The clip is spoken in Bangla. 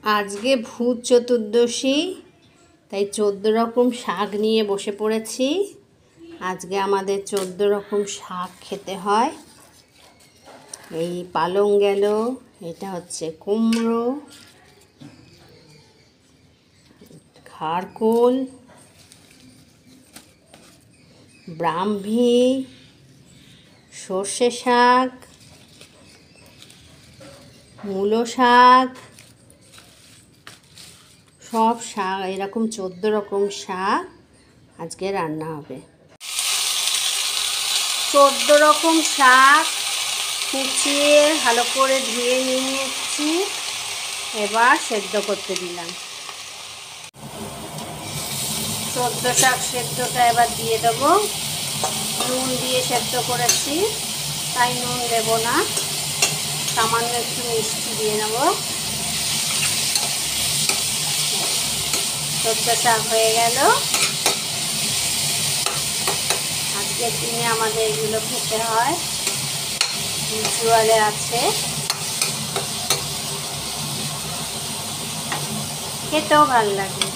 আজকে ভূত চতুর্দশী, তাই 14 রকম শাক নিয়ে বসে পড়েছি। আজকে আমাদের 14 রকম শাক খেতে হয়। এই পালং গেল, এটা হচ্ছে কুমড়ো, খারকোল, ব্রাহ্মী, সর্ষে শাক, মূলো শাক, সব শাক, এরকম 14 রকম শাক আজকে রান্না হবে। 14 রকম শাক কুচিয়ে ভালো করে ধুয়ে নিয়েছি, এবার সেদ্ধ করতে দিলাম। 14 শাক সেদ্ধটা এবার দিয়ে দেবো। নুন দিয়ে সেদ্ধ করেছি, তাই নুন দেব না, সামান্য একটু মিষ্টি দিয়ে নেব। 14 শাক হয়ে গেল। আজকের দিনে আমাদের এগুলো খেতে হয়, রিচুয়ালে আছে, খেতেও ভালো লাগে।